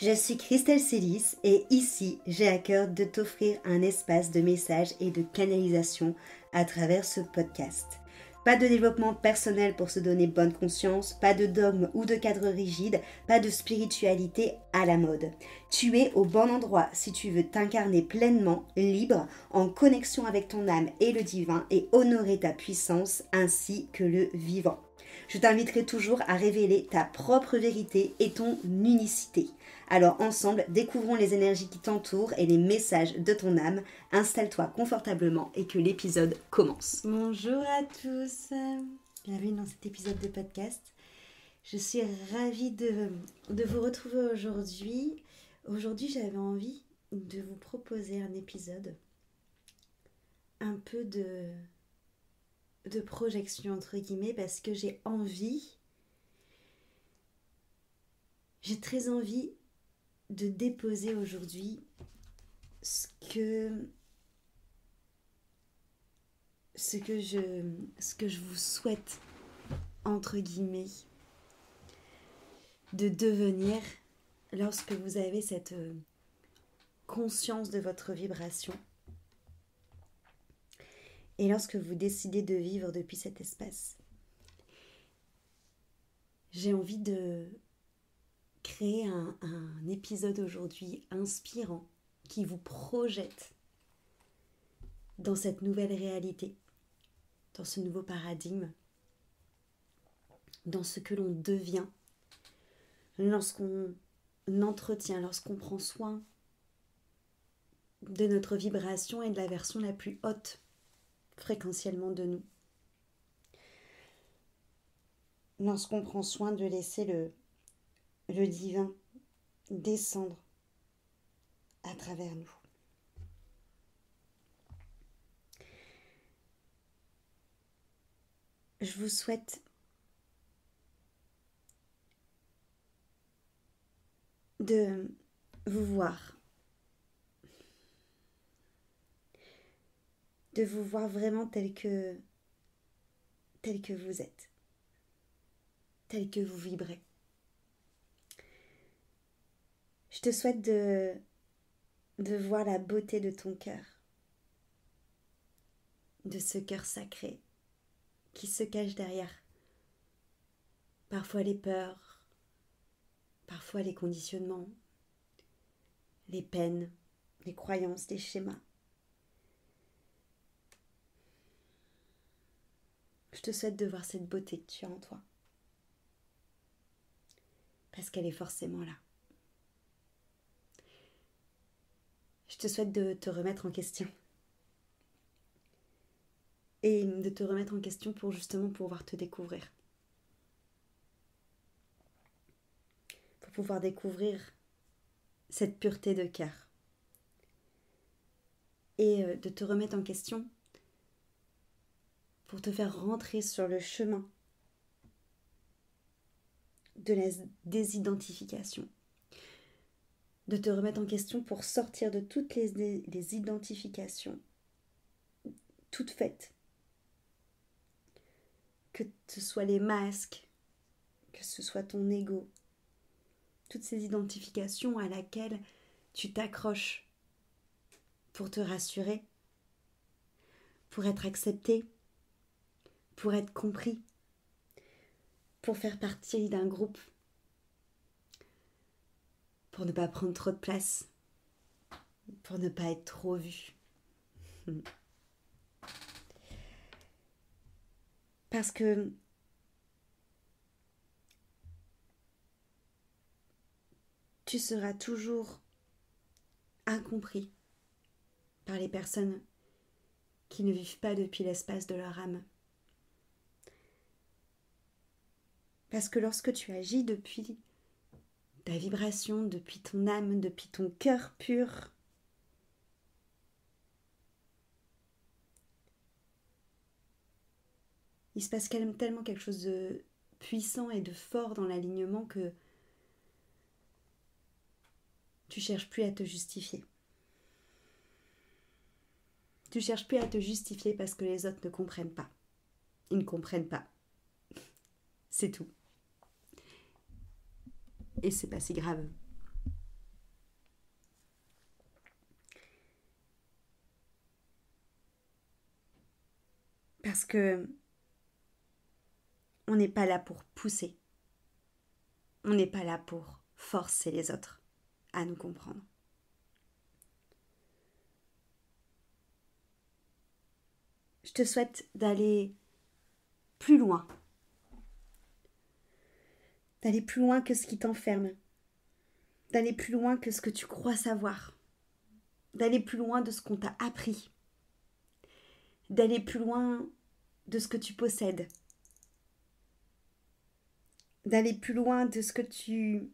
Je suis Christelle Célis et ici, j'ai à cœur de t'offrir un espace de messages et de canalisation à travers ce podcast. Pas de développement personnel pour se donner bonne conscience, pas de dogme ou de cadre rigide, pas de spiritualité à la mode. Tu es au bon endroit si tu veux t'incarner pleinement, libre, en connexion avec ton âme et le divin et honorer ta puissance ainsi que le vivant. Je t'inviterai toujours à révéler ta propre vérité et ton unicité. Alors ensemble, découvrons les énergies qui t'entourent et les messages de ton âme. Installe-toi confortablement et que l'épisode commence. Bonjour à tous, bienvenue dans cet épisode de podcast. Je suis ravie de vous retrouver aujourd'hui. Aujourd'hui, j'avais envie de vous proposer un épisode un peu de projection entre guillemets parce que j'ai très envie de déposer aujourd'hui ce que je vous souhaite entre guillemets de devenir lorsque vous avez cette conscience de votre vibration et lorsque vous décidez de vivre depuis cet espace. J'ai envie de créer un épisode aujourd'hui inspirant qui vous projette dans cette nouvelle réalité, dans ce nouveau paradigme, dans ce que l'on devient lorsqu'on entretient, lorsqu'on prend soin de notre vibration et de la version la plus haute fréquentiellement de nous. Lorsqu'on prend soin de laisser le divin descendre à travers nous. Je vous souhaite de vous voir vraiment tel que vous êtes, tel que vous vibrez. Je te souhaite de voir la beauté de ton cœur, de ce cœur sacré qui se cache derrière parfois les peurs, parfois les conditionnements, les peines, les croyances, les schémas. Je te souhaite de voir cette beauté que tu as en toi, parce qu'elle est forcément là. Je te souhaite de te remettre en question. Et de te remettre en question pour justement pouvoir te découvrir. Pour pouvoir découvrir cette pureté de cœur. Et de te remettre en question pour te faire rentrer sur le chemin de la désidentification. De te remettre en question pour sortir de toutes les identifications toutes faites. Que ce soit les masques, que ce soit ton ego, toutes ces identifications à laquelle tu t'accroches pour te rassurer, pour être accepté, pour être compris, pour faire partie d'un groupe, pour ne pas prendre trop de place, pour ne pas être trop vu. Parce que tu seras toujours incompris par les personnes qui ne vivent pas depuis l'espace de leur âme. Parce que lorsque tu agis depuis ta vibration, depuis ton âme, depuis ton cœur pur, il se passe tellement quelque chose de puissant et de fort dans l'alignement que tu cherches plus à te justifier. Tu cherches plus à te justifier parce que les autres ne comprennent pas. Ils ne comprennent pas. C'est tout. Et c'est pas si grave. que on n'est pas là pour pousser. On n'est pas là pour forcer les autres à nous comprendre. Je te souhaite d'aller plus loin. D'aller plus loin que ce qui t'enferme. D'aller plus loin que ce que tu crois savoir. D'aller plus loin de ce qu'on t'a appris. D'aller plus loin de ce que tu possèdes. D'aller plus loin de ce que tu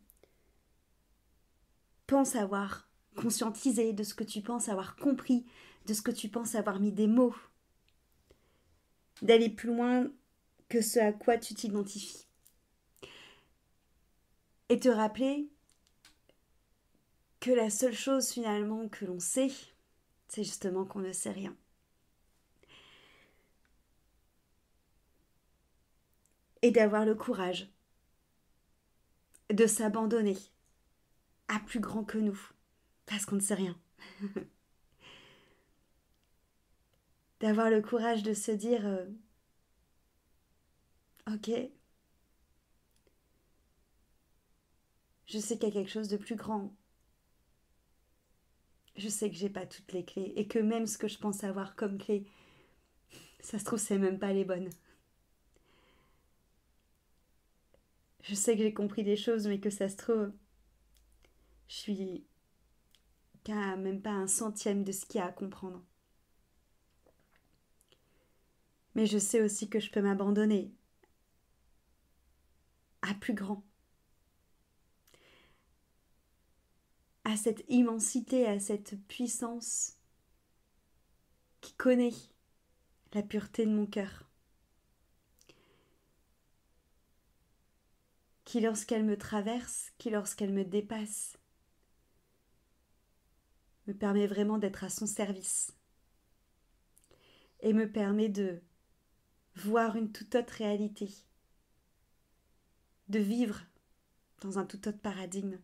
penses avoir conscientisé, de ce que tu penses avoir compris, de ce que tu penses avoir mis des mots. D'aller plus loin que ce à quoi tu t'identifies. Et te rappeler que la seule chose finalement que l'on sait, c'est justement qu'on ne sait rien. Et d'avoir le courage de s'abandonner à plus grand que nous, parce qu'on ne sait rien. D'avoir le courage de se dire ok, je sais qu'il y a quelque chose de plus grand. Je sais que j'ai pas toutes les clés et que même ce que je pense avoir comme clé, ça se trouve c'est même pas les bonnes. Je sais que j'ai compris des choses mais que ça se trouve je suis qu'à même pas un centième de ce qu'il y a à comprendre. Mais je sais aussi que je peux m'abandonner à plus grand, à cette immensité, à cette puissance qui connaît la pureté de mon cœur, qui lorsqu'elle me traverse, qui lorsqu'elle me dépasse, me permet vraiment d'être à son service et me permet de voir une toute autre réalité, de vivre dans un tout autre paradigme,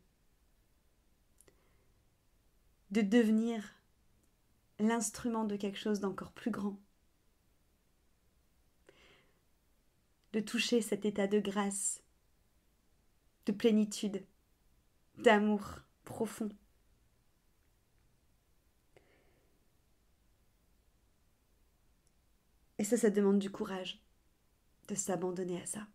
de devenir l'instrument de quelque chose d'encore plus grand, de toucher cet état de grâce, de plénitude, d'amour profond. Et ça demande du courage de s'abandonner à ça.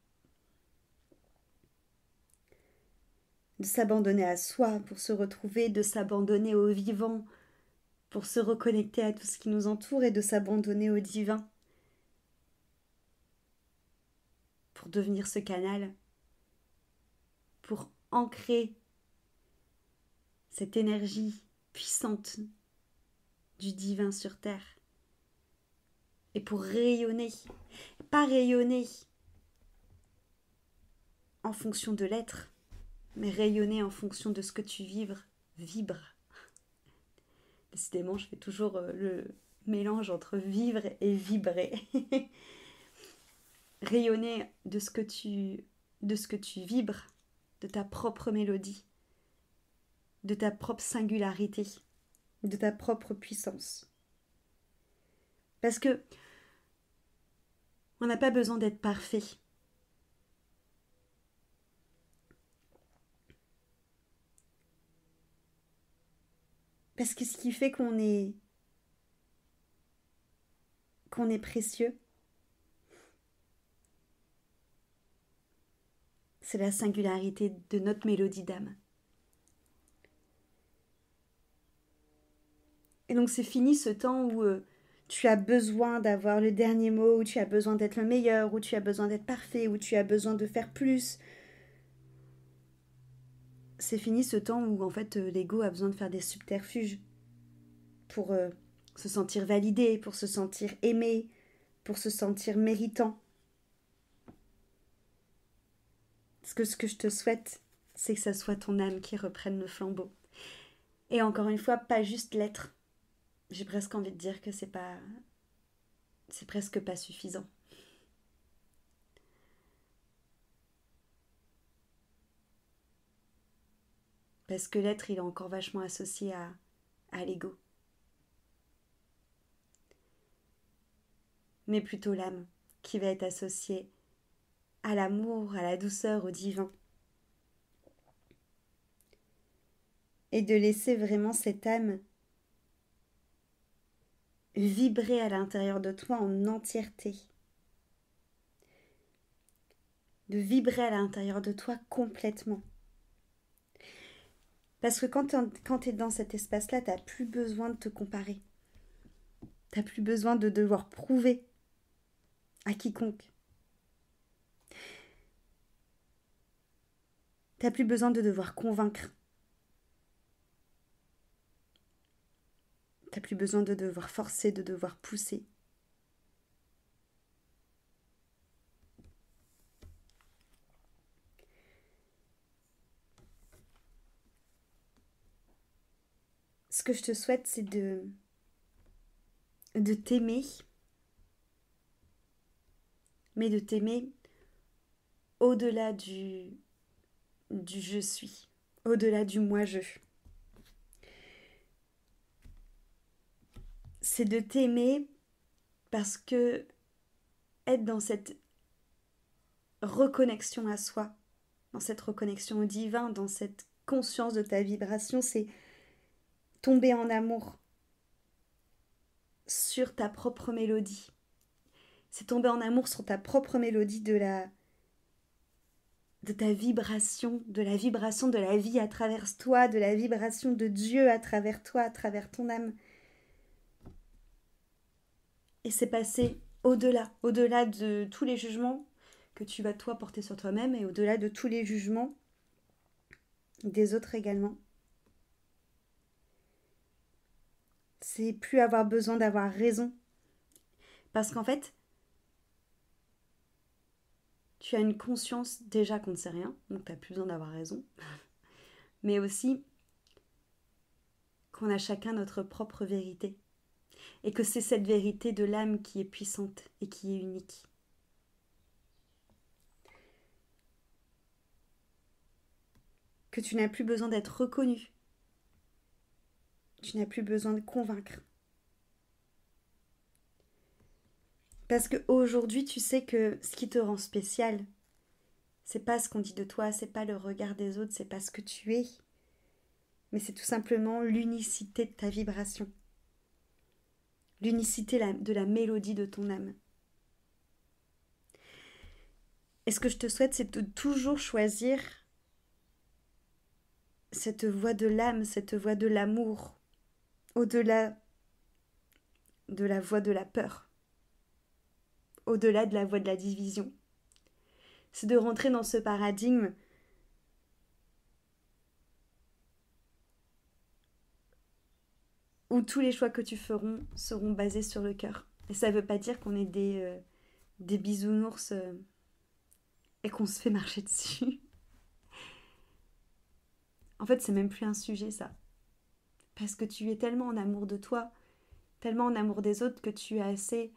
De s'abandonner à soi pour se retrouver, de s'abandonner au vivant pour se reconnecter à tout ce qui nous entoure et de s'abandonner au divin pour devenir ce canal, pour ancrer cette énergie puissante du divin sur terre et pour rayonner, pas rayonner en fonction de l'être, mais rayonner en fonction de ce que tu vibres. Décidément, je fais toujours le mélange entre vivre et vibrer. Rayonner de ce que tu vibres, de ta propre mélodie, de ta propre singularité, de ta propre puissance. Parce que on n'a pas besoin d'être parfait. Parce que ce qui fait qu'on est précieux, c'est la singularité de notre mélodie d'âme. Et donc c'est fini ce temps où tu as besoin d'avoir le dernier mot, où tu as besoin d'être le meilleur, où tu as besoin d'être parfait, où tu as besoin de faire plus. C'est fini ce temps où en fait l'ego a besoin de faire des subterfuges pour se sentir validé, pour se sentir aimé, pour se sentir méritant. Parce que ce que je te souhaite, c'est que ça soit ton âme qui reprenne le flambeau. Et encore une fois, pas juste l'être. J'ai presque envie de dire que c'est presque pas suffisant. Parce que l'être, il est encore vachement associé à l'ego. Mais plutôt l'âme. qui va être associée à l'amour, à la douceur, au divin. Et de laisser vraiment cette âme vibrer à l'intérieur de toi en entièreté. De vibrer à l'intérieur de toi complètement. Parce que quand tu es dans cet espace-là, tu n'as plus besoin de te comparer. Tu n'as plus besoin de devoir prouver à quiconque. Tu n'as plus besoin de devoir convaincre. Tu n'as plus besoin de devoir forcer, de devoir pousser. Ce que je te souhaite, c'est de t'aimer, mais de t'aimer au-delà du je suis, au-delà du moi-je. C'est de t'aimer parce que être dans cette reconnexion à soi, dans cette reconnexion au divin, dans cette conscience de ta vibration, c'est tomber en amour sur ta propre mélodie. C'est tomber en amour sur ta propre mélodie de ta vibration, de la vibration de la vie à travers toi, de la vibration de Dieu à travers toi, à travers ton âme. Et c'est passer au-delà de tous les jugements que tu vas toi porter sur toi-même et au-delà de tous les jugements des autres également. C'est plus avoir besoin d'avoir raison. Parce qu'en fait, tu as une conscience déjà qu'on ne sait rien, donc tu n'as plus besoin d'avoir raison. Mais aussi qu'on a chacun notre propre vérité. Et que c'est cette vérité de l'âme qui est puissante et qui est unique. Que tu n'as plus besoin d'être reconnu. Tu n'as plus besoin de convaincre. Parce qu'aujourd'hui, tu sais que ce qui te rend spécial, c'est pas ce qu'on dit de toi, c'est pas le regard des autres, c'est pas ce que tu es, mais c'est tout simplement l'unicité de ta vibration, l'unicité de la mélodie de ton âme. Et ce que je te souhaite, c'est de toujours choisir cette voie de l'âme, cette voie de l'amour, au-delà de la voie de la peur, au-delà de la voie de la division. C'est de rentrer dans ce paradigme où tous les choix que tu feras seront basés sur le cœur. Et ça ne veut pas dire qu'on est des bisounours et qu'on se fait marcher dessus. En fait, c'est même plus un sujet, ça. Parce que tu es tellement en amour de toi, tellement en amour des autres, que tu es assez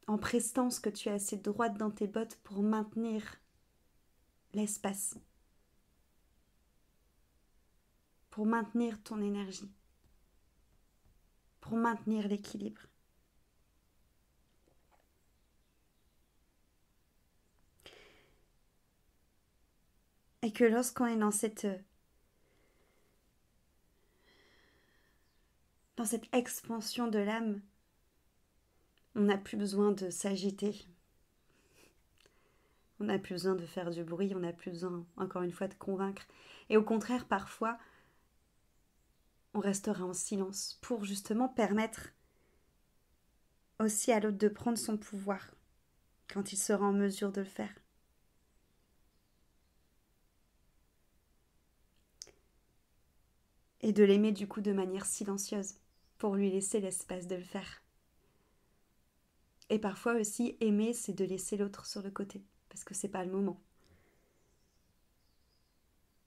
en prestance, que tu es assez droite dans tes bottes pour maintenir l'espace, pour maintenir ton énergie, pour maintenir l'équilibre. Et que lorsqu'on est dans cette expansion de l'âme, on n'a plus besoin de s'agiter. On n'a plus besoin de faire du bruit, on n'a plus besoin, encore une fois, de convaincre. Et au contraire, parfois, on restera en silence pour justement permettre aussi à l'autre de prendre son pouvoir quand il sera en mesure de le faire. Et de l'aimer du coup de manière silencieuse pour lui laisser l'espace de le faire. Et parfois aussi, aimer, c'est de laisser l'autre sur le côté, parce que c'est pas le moment.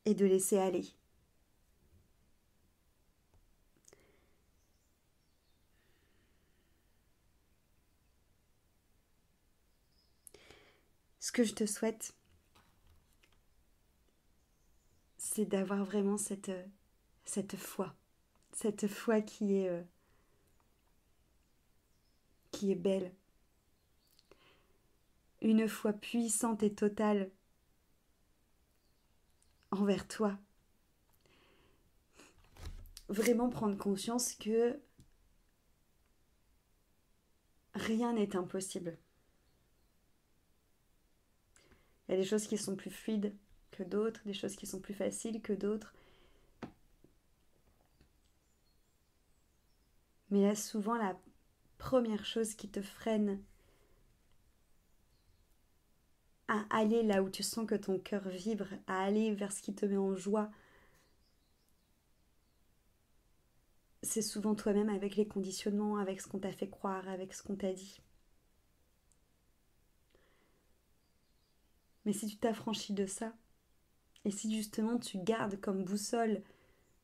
Et de laisser aller. Ce que je te souhaite, c'est d'avoir vraiment cette foi qui qui est belle, une foi puissante et totale envers toi. Vraiment prendre conscience que rien n'est impossible. Il y a des choses qui sont plus fluides que d'autres, des choses qui sont plus faciles que d'autres. Mais là, souvent, la première chose qui te freine à aller là où tu sens que ton cœur vibre, à aller vers ce qui te met en joie, c'est souvent toi-même avec les conditionnements, avec ce qu'on t'a fait croire, avec ce qu'on t'a dit. Mais si tu t'affranchis de ça, et si justement tu gardes comme boussole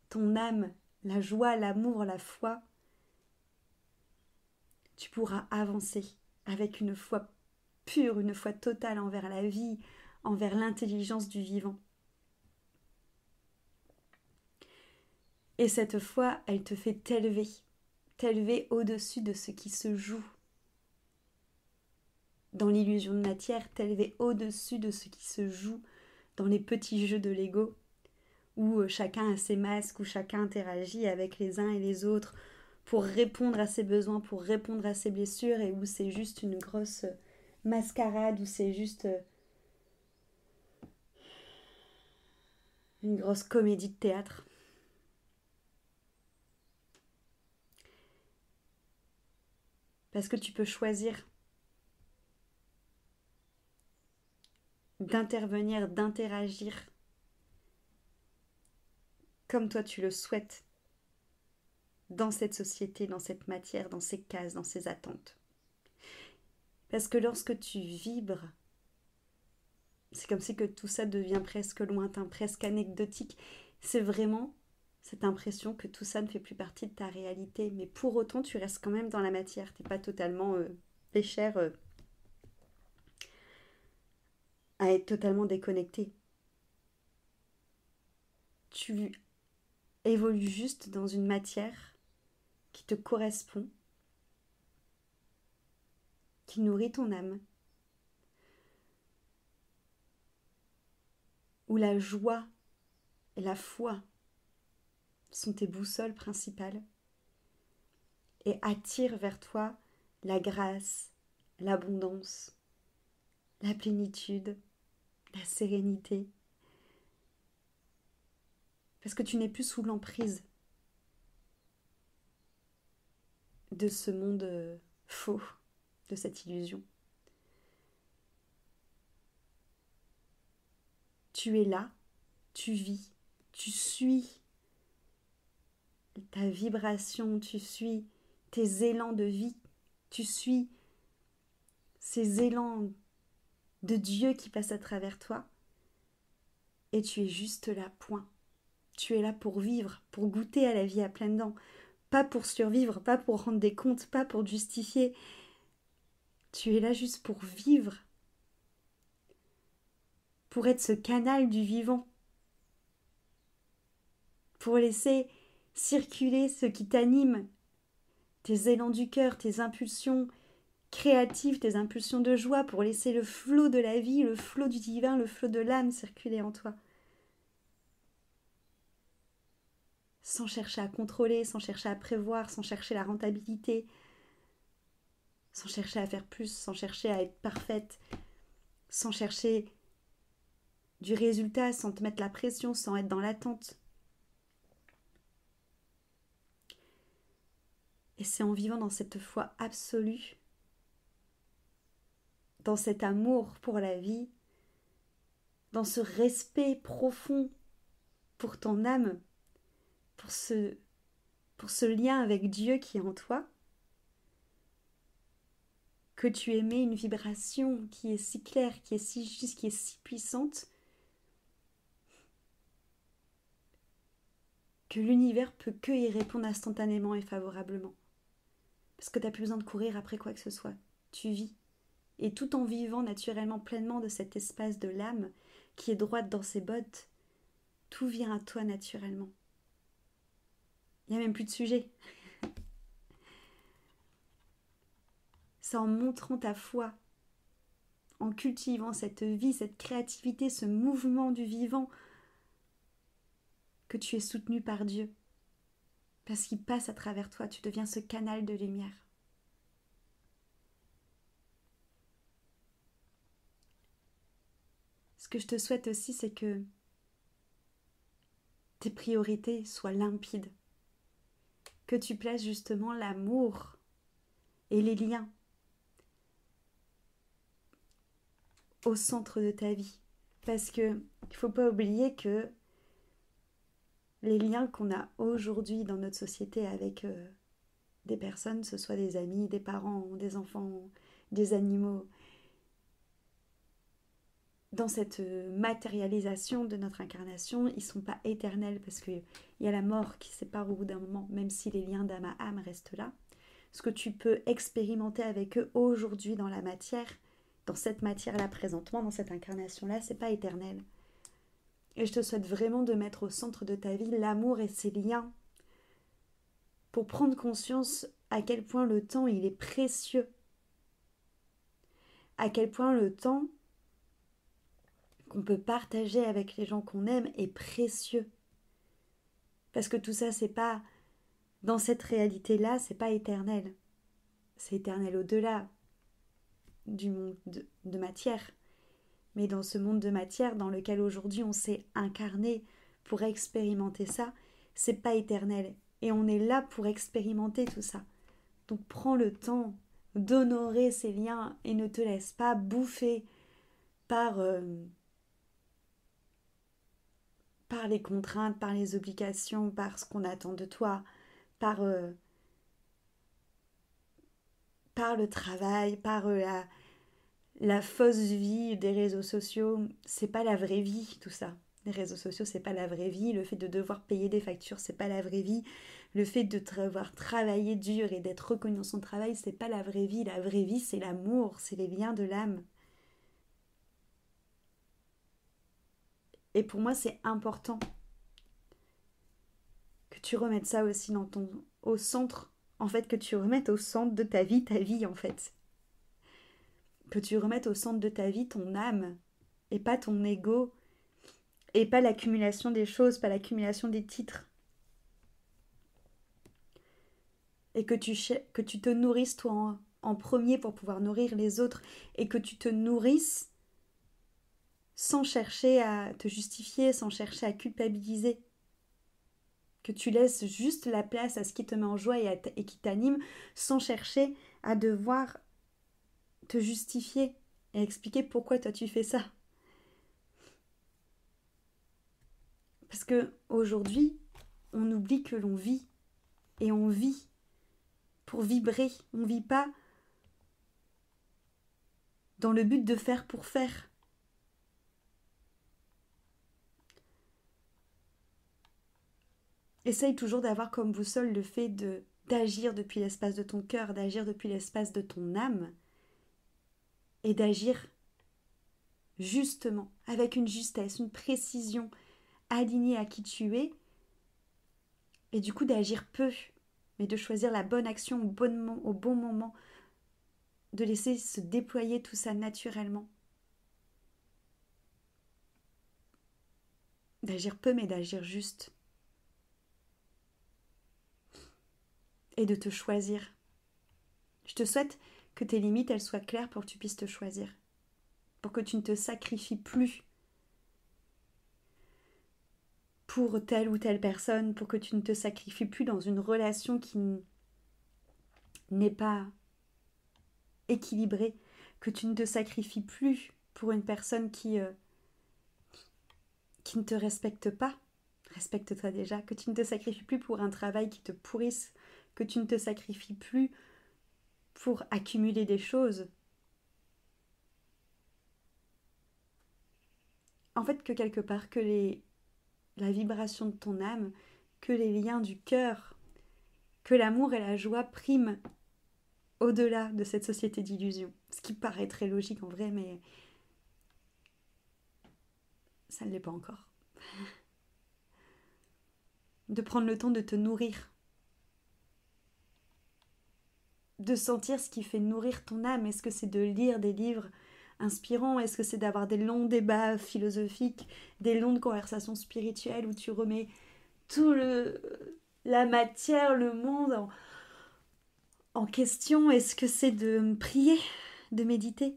ton âme, la joie, l'amour, la foi, tu pourras avancer avec une foi pure, une foi totale envers la vie, envers l'intelligence du vivant. Et cette foi, elle te fait t'élever au-dessus de ce qui se joue dans l'illusion de matière, t'élever au-dessus de ce qui se joue dans les petits jeux de l'ego, où chacun a ses masques, où chacun interagit avec les uns et les autres pour répondre à ses besoins, pour répondre à ses blessures, et où c'est juste une grosse mascarade, où c'est juste une grosse comédie de théâtre. Parce que tu peux choisir d'intervenir, d'interagir comme toi tu le souhaites dans cette société, dans cette matière, dans ces cases, dans ces attentes. Parce que lorsque tu vibres, c'est comme si que tout ça devient presque lointain, presque anecdotique. C'est vraiment cette impression que tout ça ne fait plus partie de ta réalité. Mais pour autant, tu restes quand même dans la matière. Tu n'es pas totalement péchère à être totalement déconnecté. Tu évolues juste dans une matière qui te correspond, qui nourrit ton âme, où la joie et la foi sont tes boussoles principales et attirent vers toi la grâce, l'abondance, la plénitude, la sérénité. Parce que tu n'es plus sous l'emprise de ce monde faux, de cette illusion. Tu es là, tu vis, tu suis ta vibration, tu suis tes élans de vie, tu suis ces élans de Dieu qui passent à travers toi, et tu es juste là, point. Tu es là pour vivre, pour goûter à la vie à pleines dents, pas pour survivre, pas pour rendre des comptes, pas pour justifier. Tu es là juste pour vivre, pour être ce canal du vivant, pour laisser circuler ce qui t'anime, tes élans du cœur, tes impulsions créatives, tes impulsions de joie, pour laisser le flot de la vie, le flot du divin, le flot de l'âme circuler en toi. Sans chercher à contrôler, sans chercher à prévoir, sans chercher la rentabilité, sans chercher à faire plus, sans chercher à être parfaite, sans chercher du résultat, sans te mettre la pression, sans être dans l'attente. Et c'est en vivant dans cette foi absolue, dans cet amour pour la vie, dans ce respect profond pour ton âme, pour ce lien avec Dieu qui est en toi, que tu émets une vibration qui est si claire, qui est si juste, qui est si puissante, que l'univers peut que y répondre instantanément et favorablement. Parce que tu n'as plus besoin de courir après quoi que ce soit. Tu vis. Et tout en vivant naturellement pleinement de cet espace de l'âme qui est droite dans ses bottes, tout vient à toi naturellement. Il n'y a même plus de sujet. C'est en montrant ta foi, en cultivant cette vie, cette créativité, ce mouvement du vivant, que tu es soutenu par Dieu. Parce qu'il passe à travers toi, tu deviens ce canal de lumière. Ce que je te souhaite aussi, c'est que tes priorités soient limpides. Que tu places justement l'amour et les liens au centre de ta vie. Parce que il ne faut pas oublier que les liens qu'on a aujourd'hui dans notre société avec des personnes, ce soit des amis, des parents, des enfants, des animaux, dans cette matérialisation de notre incarnation, ils ne sont pas éternels parce qu'il y a la mort qui sépare au bout d'un moment, même si les liens d'âme à âme restent là. Ce que tu peux expérimenter avec eux aujourd'hui dans la matière, dans cette matière-là présentement, dans cette incarnation-là, c'est pas éternel. Et je te souhaite vraiment de mettre au centre de ta vie l'amour et ses liens pour prendre conscience à quel point le temps il est précieux, à quel point le temps qu'on peut partager avec les gens qu'on aime est précieux. Parce que tout ça, c'est pas, dans cette réalité-là, c'est pas éternel. C'est éternel au-delà du monde de matière. Mais dans ce monde de matière dans lequel aujourd'hui on s'est incarné pour expérimenter ça, c'est pas éternel. Et on est là pour expérimenter tout ça. Donc prends le temps d'honorer ces liens et ne te laisse pas bouffer par les contraintes, par les obligations, par ce qu'on attend de toi, par le travail, par la fausse vie des réseaux sociaux. C'est pas la vraie vie, tout ça. Les réseaux sociaux, c'est pas la vraie vie. Le fait de devoir payer des factures, c'est pas la vraie vie. Le fait de devoir travailler dur et d'être reconnu dans son travail, c'est pas la vraie vie. La vraie vie, c'est l'amour, c'est les liens de l'âme. Et pour moi, c'est important que tu remettes ça aussi au centre, en fait, que tu remettes au centre de ta vie, en fait. Que tu remettes au centre de ta vie ton âme, et pas ton ego, et pas l'accumulation des choses, pas l'accumulation des titres. Et que tu te nourrisses toi en premier pour pouvoir nourrir les autres, et que tu te nourrisses sans chercher à te justifier, sans chercher à culpabiliser. Que tu laisses juste la place à ce qui te met en joie et qui t'anime, sans chercher à devoir te justifier et expliquer pourquoi toi tu fais ça. Parce que aujourd'hui, on oublie que l'on vit, et on vit pour vibrer. On ne vit pas dans le but de faire pour faire. Essaye toujours d'avoir comme boussole le fait d'agir depuis l'espace de ton cœur, d'agir depuis l'espace de ton âme, et d'agir justement, avec une justesse, une précision, alignée à qui tu es, et du coup d'agir peu, mais de choisir la bonne action au bon moment, de laisser se déployer tout ça naturellement. D'agir peu, mais d'agir juste. Et de te choisir. Je te souhaite que tes limites, elles soient claires pour que tu puisses te choisir. Pour que tu ne te sacrifies plus pour telle ou telle personne, pour que tu ne te sacrifies plus dans une relation qui n'est pas équilibrée, que tu ne te sacrifies plus pour une personne qui ne te respecte pas. Respecte-toi déjà. Que tu ne te sacrifies plus pour un travail qui te pourrisse, que tu ne te sacrifies plus pour accumuler des choses. En fait, que quelque part, la vibration de ton âme, que les liens du cœur, que l'amour et la joie priment au-delà de cette société d'illusions. Ce qui paraît très logique en vrai, mais ça ne l'est pas encore. De prendre le temps de te nourrir. de sentir ce qui fait nourrir ton âme. Est-ce que c'est de lire des livres inspirants? Est-ce que c'est d'avoir des longs débats philosophiques, des longues conversations spirituelles où tu remets la matière, le monde en question? Est-ce que c'est de prier, de méditer,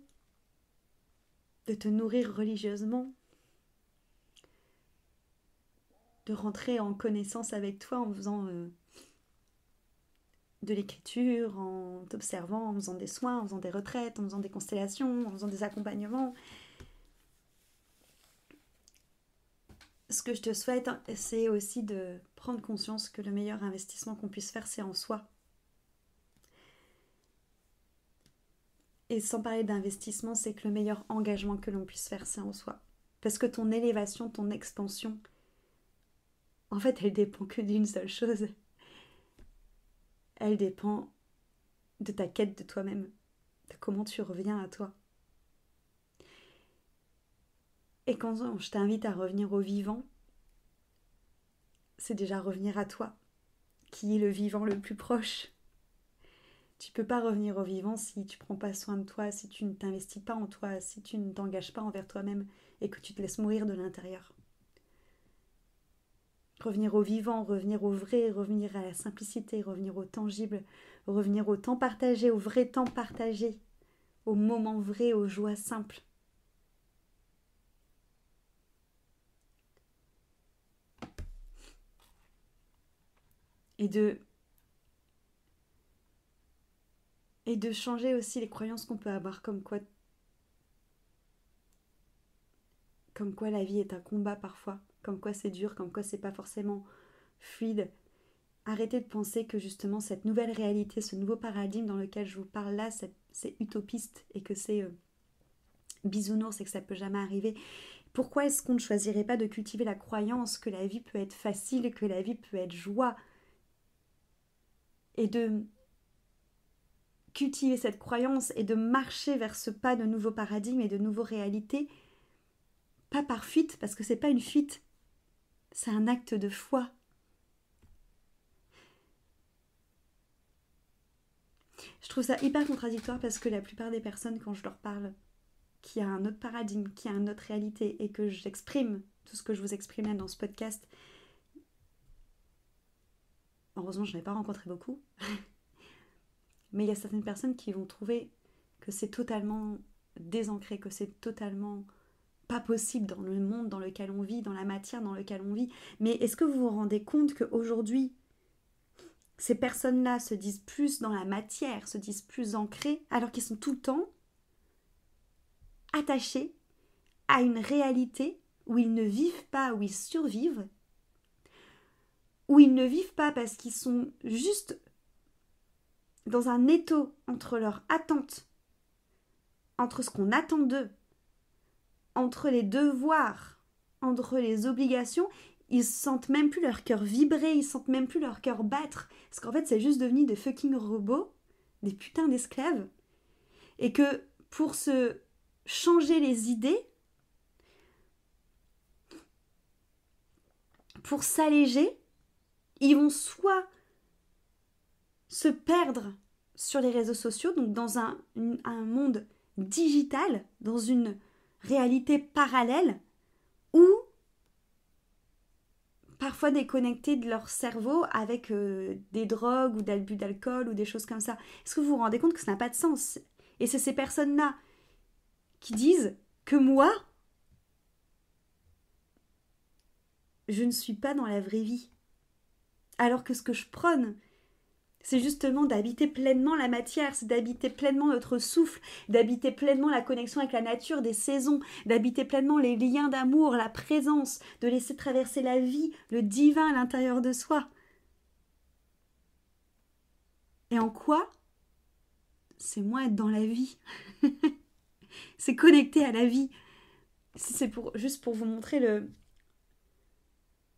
de te nourrir religieusement, de rentrer en connaissance avec toi en faisant de l'écriture, en t'observant, en faisant des soins, en faisant des retraites, en faisant des constellations, en faisant des accompagnements? Ce que je te souhaite, c'est aussi de prendre conscience que le meilleur investissement qu'on puisse faire, c'est en soi. Et sans parler d'investissement, c'est que le meilleur engagement que l'on puisse faire, c'est en soi. Parce que ton élévation, ton expansion, en fait, elle dépend que d'une seule chose. Elle dépend de ta quête de toi-même, de comment tu reviens à toi. Et quand je t'invite à revenir au vivant, c'est déjà revenir à toi, qui est le vivant le plus proche. Tu peux pas revenir au vivant si tu prends pas soin de toi, si tu ne t'investis pas en toi, si tu ne t'engages pas envers toi-même et que tu te laisses mourir de l'intérieur. Revenir au vivant, revenir au vrai, revenir à la simplicité, revenir au tangible, revenir au temps partagé, au vrai temps partagé, au moment vrai, aux joies simples. Et de changer aussi les croyances qu'on peut avoir comme quoi la vie est un combat parfois, comme quoi c'est dur, comme quoi c'est pas forcément fluide. Arrêtez de penser que justement cette nouvelle réalité, ce nouveau paradigme dans lequel je vous parle là, c'est utopiste et que c'est bisounours et que ça peut jamais arriver. Pourquoi est-ce qu'on ne choisirait pas de cultiver la croyance que la vie peut être facile, que la vie peut être joie, et de cultiver cette croyance et de marcher vers ce pas de nouveaux paradigmes et de nouvelles réalités, pas par fuite, parce que c'est pas une fuite, c'est un acte de foi. Je trouve ça hyper contradictoire parce que la plupart des personnes, quand je leur parle qu'il y a un autre paradigme, qu'il y a une autre réalité et que j'exprime tout ce que je vous exprimais dans ce podcast, heureusement je n'ai pas rencontré beaucoup, mais il y a certaines personnes qui vont trouver que c'est totalement désancré, que c'est totalement pas possible dans le monde dans lequel on vit, dans la matière dans laquelle on vit. Mais est-ce que vous vous rendez compte qu'aujourd'hui, ces personnes-là se disent plus dans la matière, se disent plus ancrées, alors qu'ils sont tout le temps attachés à une réalité où ils ne vivent pas, où ils survivent, où ils ne vivent pas parce qu'ils sont juste dans un étau entre leur attente, entre ce qu'on attend d'eux, entre les devoirs, entre les obligations, ils sentent même plus leur cœur vibrer, ils sentent même plus leur cœur battre, parce qu'en fait c'est juste devenu des fucking robots, des putains d'esclaves, et que pour se changer les idées, pour s'alléger, ils vont soit se perdre sur les réseaux sociaux, donc dans un monde digital, dans une réalité parallèle, ou parfois déconnectés de leur cerveau avec des drogues ou d'abus d'alcool ou des choses comme ça. Est-ce que vous vous rendez compte que ça n'a pas de sens? Et c'est ces personnes-là qui disent que moi, je ne suis pas dans la vraie vie. Alors que ce que je prône, c'est justement d'habiter pleinement la matière, c'est d'habiter pleinement notre souffle, d'habiter pleinement la connexion avec la nature, des saisons, d'habiter pleinement les liens d'amour, la présence, de laisser traverser la vie, le divin à l'intérieur de soi. Et en quoi? C'est moins être dans la vie. C'est connecté à la vie. C'est juste pour vous montrer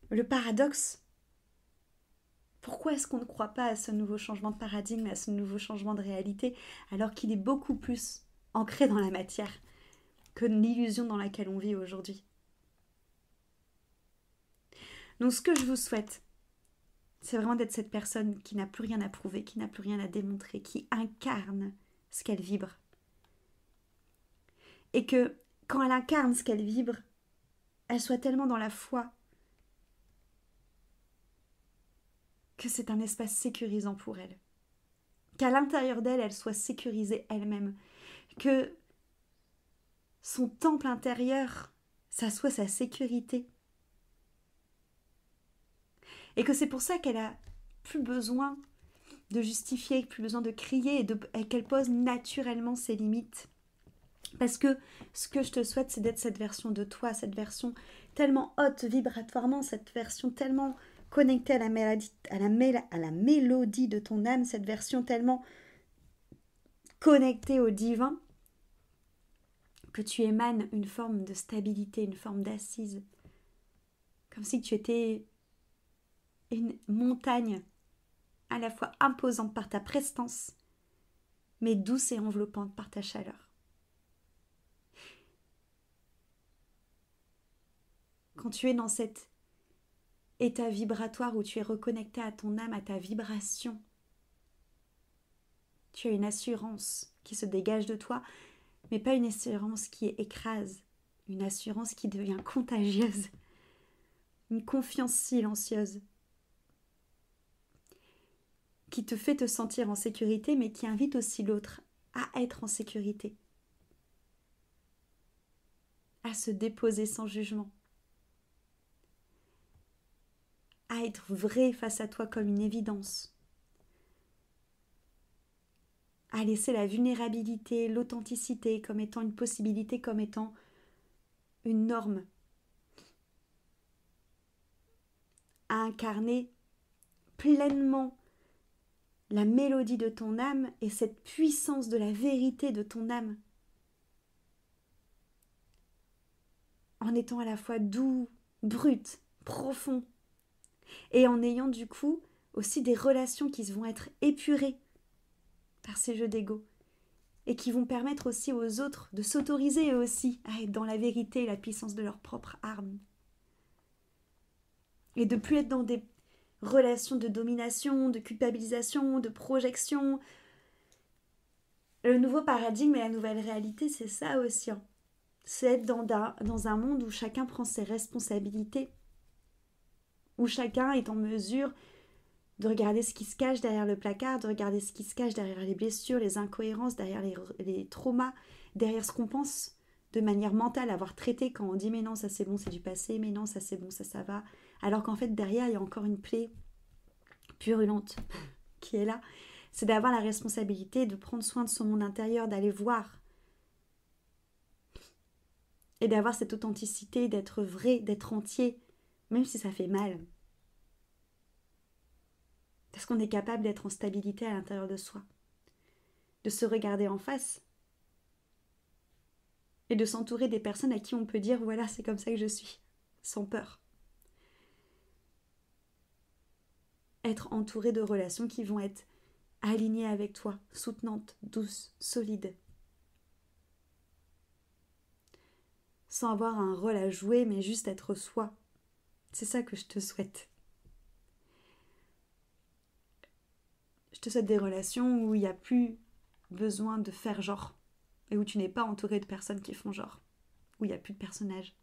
le paradoxe. Pourquoi est-ce qu'on ne croit pas à ce nouveau changement de paradigme, à ce nouveau changement de réalité, alors qu'il est beaucoup plus ancré dans la matière que l'illusion dans laquelle on vit aujourd'hui? Donc ce que je vous souhaite, c'est vraiment d'être cette personne qui n'a plus rien à prouver, qui n'a plus rien à démontrer, qui incarne ce qu'elle vibre. Et que quand elle incarne ce qu'elle vibre, elle soit tellement dans la foi que c'est un espace sécurisant pour elle. Qu'à l'intérieur d'elle, elle soit sécurisée elle-même. Que son temple intérieur, ça soit sa sécurité. Et que c'est pour ça qu'elle a plus besoin de justifier, plus besoin de crier et qu'elle pose naturellement ses limites. Parce que ce que je te souhaite, c'est d'être cette version de toi, cette version tellement haute vibratoirement, cette version tellement connectée à la mélodie de ton âme, cette version tellement connectée au divin, que tu émanes une forme de stabilité, une forme d'assise. Comme si tu étais une montagne à la fois imposante par ta prestance, mais douce et enveloppante par ta chaleur. Quand tu es dans cet état vibratoire où tu es reconnecté à ton âme, à ta vibration, tu as une assurance qui se dégage de toi, mais pas une assurance qui écrase, une assurance qui devient contagieuse, une confiance silencieuse, qui te fait te sentir en sécurité, mais qui invite aussi l'autre à être en sécurité, à se déposer sans jugement, à être vrai face à toi comme une évidence, à laisser la vulnérabilité, l'authenticité comme étant une possibilité, comme étant une norme, à incarner pleinement la mélodie de ton âme et cette puissance de la vérité de ton âme, en étant à la fois doux, brut, profond, et en ayant du coup aussi des relations qui vont être épurées par ces jeux d'ego, et qui vont permettre aussi aux autres de s'autoriser eux aussi à être dans la vérité et la puissance de leur propre arme. Et de plus être dans des relations de domination, de culpabilisation, de projection. Le nouveau paradigme et la nouvelle réalité, c'est ça aussi. C'est être dans un monde où chacun prend ses responsabilités, où chacun est en mesure de regarder ce qui se cache derrière le placard, de regarder ce qui se cache derrière les blessures, les incohérences, derrière les traumas, derrière ce qu'on pense de manière mentale avoir traité quand on dit mais non ça c'est bon c'est du passé, mais non ça c'est bon ça va, alors qu'en fait derrière il y a encore une plaie purulente qui est là. C'est d'avoir la responsabilité de prendre soin de son monde intérieur, d'aller voir et d'avoir cette authenticité, d'être vrai, d'être entier, même si ça fait mal. Parce qu'on est capable d'être en stabilité à l'intérieur de soi, de se regarder en face et de s'entourer des personnes à qui on peut dire voilà c'est comme ça que je suis, sans peur. Être entouré de relations qui vont être alignées avec toi, soutenantes, douces, solides. Sans avoir un rôle à jouer, mais juste être soi. C'est ça que je te souhaite. Je te souhaite des relations où il n'y a plus besoin de faire genre, et où tu n'es pas entouré de personnes qui font genre, où il n'y a plus de personnages.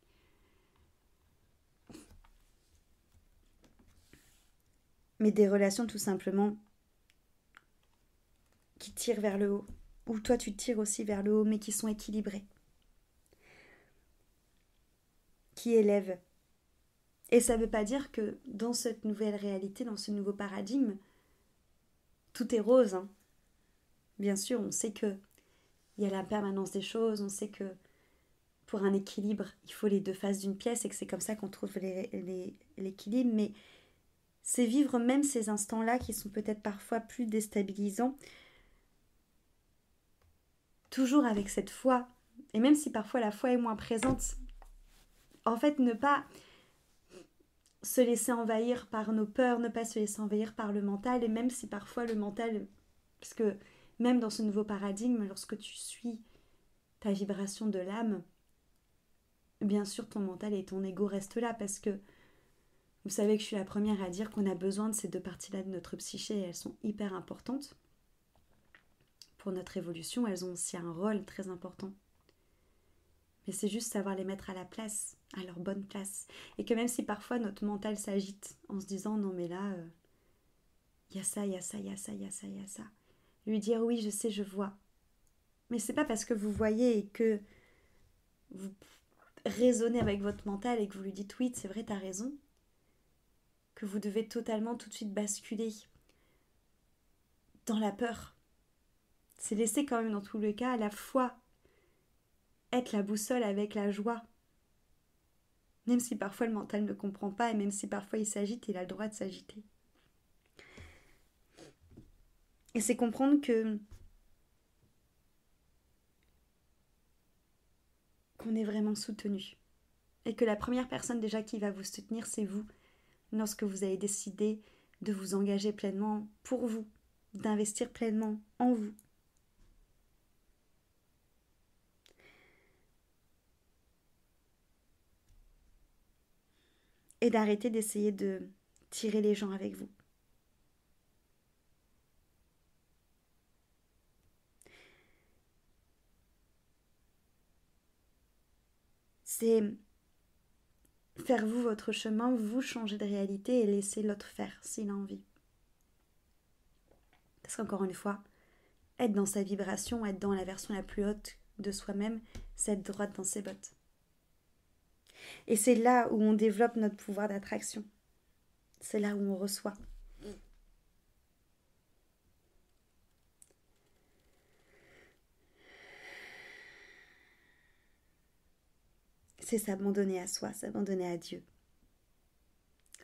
Mais des relations tout simplement qui tirent vers le haut, où toi tu tires aussi vers le haut, mais qui sont équilibrées, qui élèvent. Et ça ne veut pas dire que dans cette nouvelle réalité, dans ce nouveau paradigme, tout est rose. Bien sûr, on sait qu'il y a la permanence des choses, on sait que pour un équilibre, il faut les deux faces d'une pièce et que c'est comme ça qu'on trouve l'équilibre, mais c'est vivre même ces instants-là qui sont peut-être parfois plus déstabilisants, toujours avec cette foi, et même si parfois la foi est moins présente, en fait ne pas se laisser envahir par nos peurs, ne pas se laisser envahir par le mental, et même si parfois le mental, parce que même dans ce nouveau paradigme, lorsque tu suis ta vibration de l'âme, bien sûr ton mental et ton ego restent là, parce que Vous savez que je suis la première à dire qu'on a besoin de ces deux parties-là de notre psyché et elles sont hyper importantes. Pour notre évolution, elles ont aussi un rôle très important. Mais c'est juste savoir les mettre à la place, à leur bonne place. Et que même si parfois notre mental s'agite en se disant non mais là, y a ça, y a ça, y a ça, y a ça, y a ça. Lui dire oui, je sais, je vois. Mais c'est pas parce que vous voyez et que vous raisonnez avec votre mental et que vous lui dites oui, c'est vrai, t'as raison, que vous devez totalement tout de suite basculer dans la peur. C'est laisser quand même dans tous les cas à la fois être la boussole avec la joie. Même si parfois le mental ne comprend pas et même si parfois il s'agite, il a le droit de s'agiter. Et c'est comprendre qu'on est vraiment soutenu. Et que la première personne déjà qui va vous soutenir, c'est vous, lorsque vous avez décidé de vous engager pleinement pour vous, d'investir pleinement en vous. Et d'arrêter d'essayer de tirer les gens avec vous. C'est faire vous votre chemin, vous changer de réalité et laisser l'autre faire s'il a envie. Parce qu'encore une fois, être dans sa vibration, être dans la version la plus haute de soi-même, c'est être droite dans ses bottes. Et c'est là où on développe notre pouvoir d'attraction. C'est là où on reçoit. C'est s'abandonner à soi, s'abandonner à Dieu.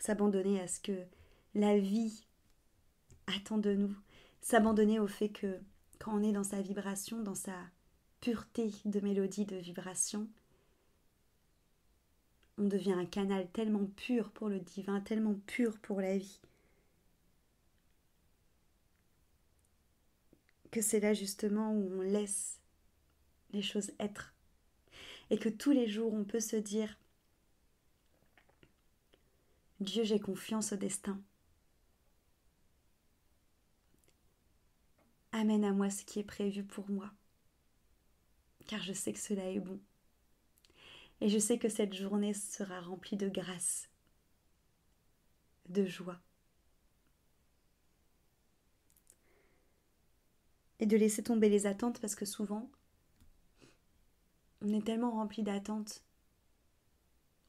S'abandonner à ce que la vie attend de nous. S'abandonner au fait que quand on est dans sa vibration, dans sa pureté de mélodie, de vibration, on devient un canal tellement pur pour le divin, tellement pur pour la vie, que c'est là justement où on laisse les choses être. Et que tous les jours on peut se dire Dieu, j'ai confiance au destin. Amène à moi ce qui est prévu pour moi, car je sais que cela est bon. Et je sais que cette journée sera remplie de grâce, de joie. Et de laisser tomber les attentes parce que souvent, on est tellement rempli d'attentes.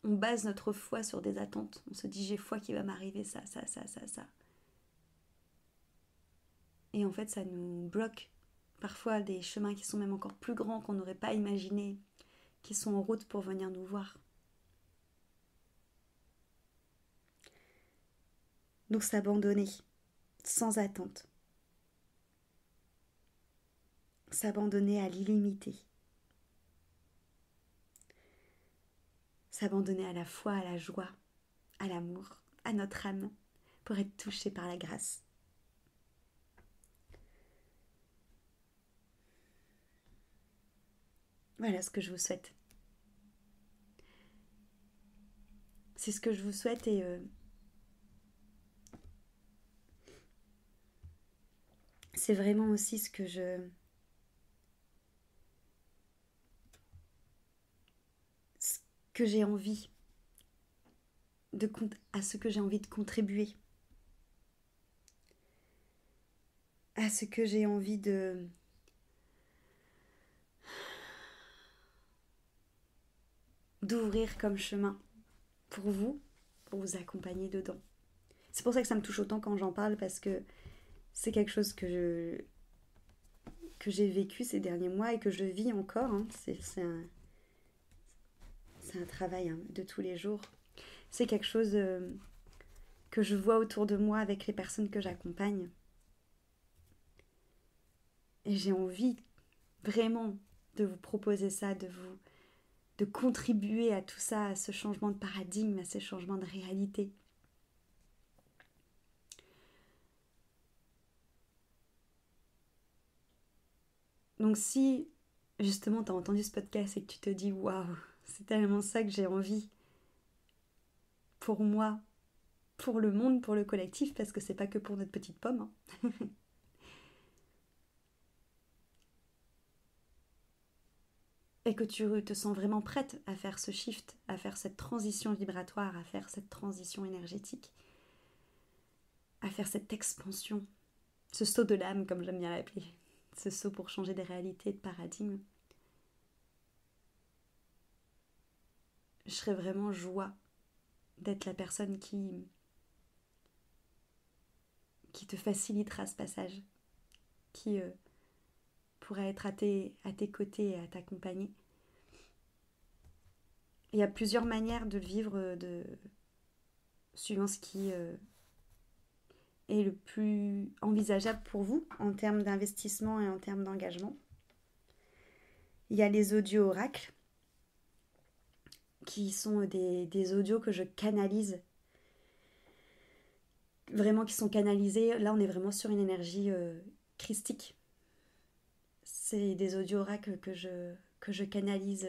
On base notre foi sur des attentes. On se dit j'ai foi qu'il va m'arriver ça, ça, ça, ça, ça. Et en fait, ça nous bloque. Parfois des chemins qui sont même encore plus grands qu'on n'aurait pas imaginé, qui sont en route pour venir nous voir. Donc s'abandonner, sans attente. S'abandonner à l'illimité. S'abandonner à la foi, à la joie, à l'amour, à notre âme, pour être touché par la grâce. Voilà ce que je vous souhaite. C'est ce que je vous souhaite et c'est vraiment aussi ce que j'ai envie à ce que j'ai envie de contribuer, à ce que j'ai envie d'ouvrir comme chemin pour vous accompagner dedans. C'est pour ça que ça me touche autant quand j'en parle, parce que c'est quelque chose que j'ai vécu ces derniers mois et que je vis encore. C'est un travail de tous les jours. C'est quelque chose que je vois autour de moi avec les personnes que j'accompagne. Et j'ai envie vraiment de vous proposer ça, de contribuer à tout ça, à ce changement de paradigme, à ce changement de réalité. Donc si justement tu as entendu ce podcast et que tu te dis waouh, c'est tellement ça que j'ai envie pour moi, pour le monde, pour le collectif, parce que c'est pas que pour notre petite pomme. Et que tu te sens vraiment prête à faire ce shift, à faire cette transition vibratoire, à faire cette transition énergétique, à faire cette expansion, ce saut de l'âme, comme j'aime bien l'appeler, ce saut pour changer des réalités, de paradigme. Je serais vraiment joie d'être la personne qui te facilitera ce passage, qui pourra être à tes côtés et à t'accompagner. Il y a plusieurs manières de le vivre suivant ce qui est le plus envisageable pour vous en termes d'investissement et en termes d'engagement. Il y a les audios oracles, qui sont des audios que je canalise, vraiment qui sont canalisés. Là, on est vraiment sur une énergie christique. C'est des audios oracles que je canalise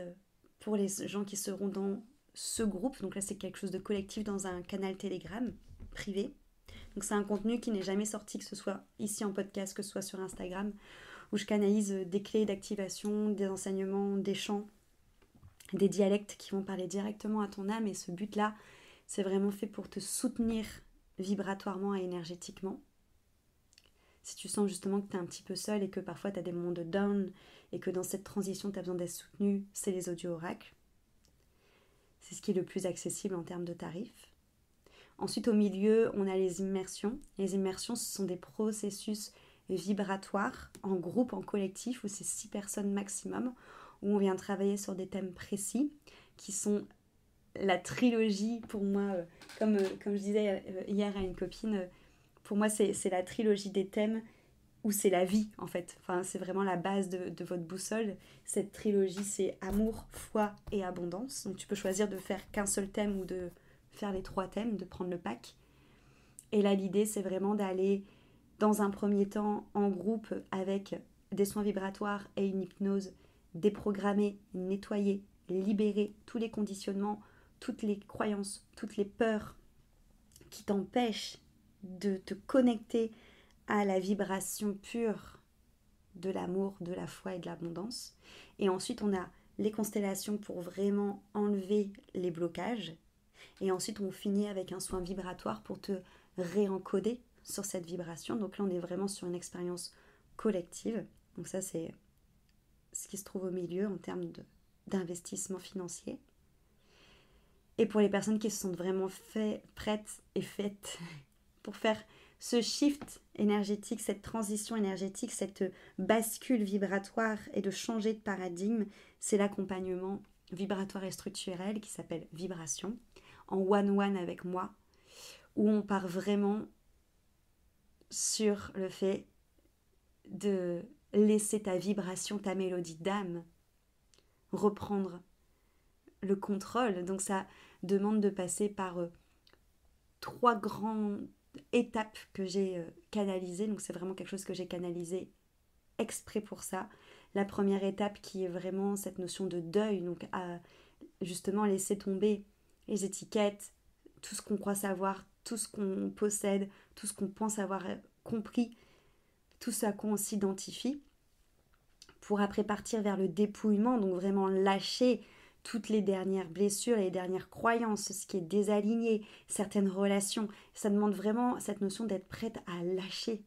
pour les gens qui seront dans ce groupe. Donc là, c'est quelque chose de collectif dans un canal Telegram privé. Donc c'est un contenu qui n'est jamais sorti, que ce soit ici en podcast, que ce soit sur Instagram, où je canalise des clés d'activation, des enseignements, des chants, des dialectes qui vont parler directement à ton âme. Et ce but-là, c'est vraiment fait pour te soutenir vibratoirement et énergétiquement. Si tu sens justement que tu es un petit peu seul et que parfois tu as des moments de down et que dans cette transition tu as besoin d'être soutenu, c'est les audios oracles. C'est ce qui est le plus accessible en termes de tarifs. Ensuite, au milieu, on a les immersions. Les immersions, ce sont des processus vibratoires en groupe, en collectif, où c'est 6 personnes maximum, où on vient travailler sur des thèmes précis qui sont la trilogie pour moi, comme je disais hier à une copine, pour moi c'est la trilogie des thèmes où c'est la vie en fait. Enfin, c'est vraiment la base de votre boussole. Cette trilogie, c'est amour, foi et abondance. Donc tu peux choisir de faire qu'un seul thème ou de faire les 3 thèmes, de prendre le pack. Et là, l'idée, c'est vraiment d'aller dans un premier temps en groupe avec des soins vibratoires et une hypnose, déprogrammer, nettoyer, libérer tous les conditionnements, toutes les croyances, toutes les peurs qui t'empêchent de te connecter à la vibration pure de l'amour, de la foi et de l'abondance. Et ensuite, on a les constellations pour vraiment enlever les blocages. Et ensuite, on finit avec un soin vibratoire pour te réencoder sur cette vibration. Donc là, on est vraiment sur une expérience collective. Donc ça, c'est ce qui se trouve au milieu en termes d'investissement financier. Et pour les personnes qui se sont vraiment prêtes et faites pour faire ce shift énergétique, cette transition énergétique, cette bascule vibratoire et de changer de paradigme, c'est l'accompagnement vibratoire et structurel qui s'appelle Vibration, en one-one avec moi, où on part vraiment sur le fait de laisser ta vibration, ta mélodie d'âme reprendre le contrôle. Donc ça demande de passer par 3 grandes étapes que j'ai canalisées. Donc c'est vraiment quelque chose que j'ai canalisé exprès pour ça. La première étape qui est vraiment cette notion de deuil, donc à justement laisser tomber les étiquettes, tout ce qu'on croit savoir, tout ce qu'on possède, tout ce qu'on pense avoir compris, tout ce à quoi on s'identifie, pour après partir vers le dépouillement, donc vraiment lâcher toutes les dernières blessures, les dernières croyances, ce qui est désaligné, certaines relations. Ça demande vraiment cette notion d'être prête à lâcher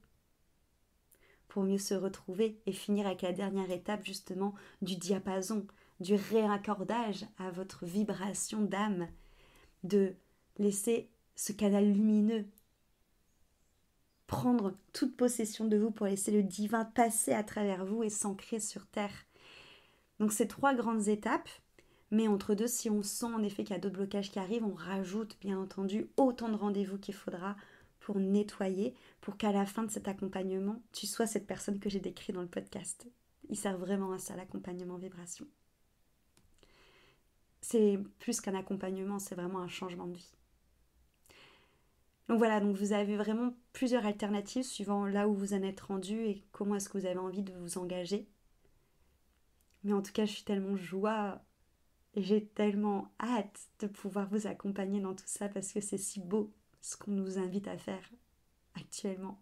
pour mieux se retrouver et finir avec la dernière étape justement du diapason, du réaccordage à votre vibration d'âme, de laisser ce canal lumineux prendre toute possession de vous pour laisser le divin passer à travers vous et s'ancrer sur terre. Donc ces 3 grandes étapes. Mais entre deux, si on sent en effet qu'il y a d'autres blocages qui arrivent, on rajoute bien entendu autant de rendez-vous qu'il faudra pour nettoyer, pour qu'à la fin de cet accompagnement, tu sois cette personne que j'ai décrite dans le podcast. Il sert vraiment à ça, l'accompagnement vibration. C'est plus qu'un accompagnement, c'est vraiment un changement de vie. Donc voilà, donc vous avez vraiment plusieurs alternatives suivant là où vous en êtes rendu et comment est-ce que vous avez envie de vous engager. Mais en tout cas, je suis tellement joie. J'ai tellement hâte de pouvoir vous accompagner dans tout ça parce que c'est si beau, ce qu'on nous invite à faire actuellement.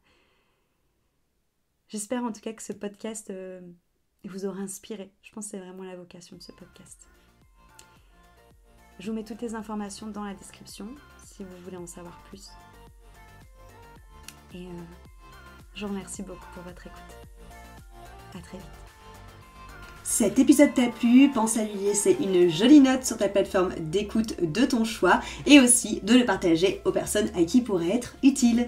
J'espère en tout cas que ce podcast vous aura inspiré. Je pense que c'est vraiment la vocation de ce podcast. Je vous mets toutes les informations dans la description si vous voulez en savoir plus. Et je vous remercie beaucoup pour votre écoute. À très vite. Cet épisode t'a plu, pense à lui laisser une jolie note sur ta plateforme d'écoute de ton choix et aussi de le partager aux personnes à qui il pourrait être utile.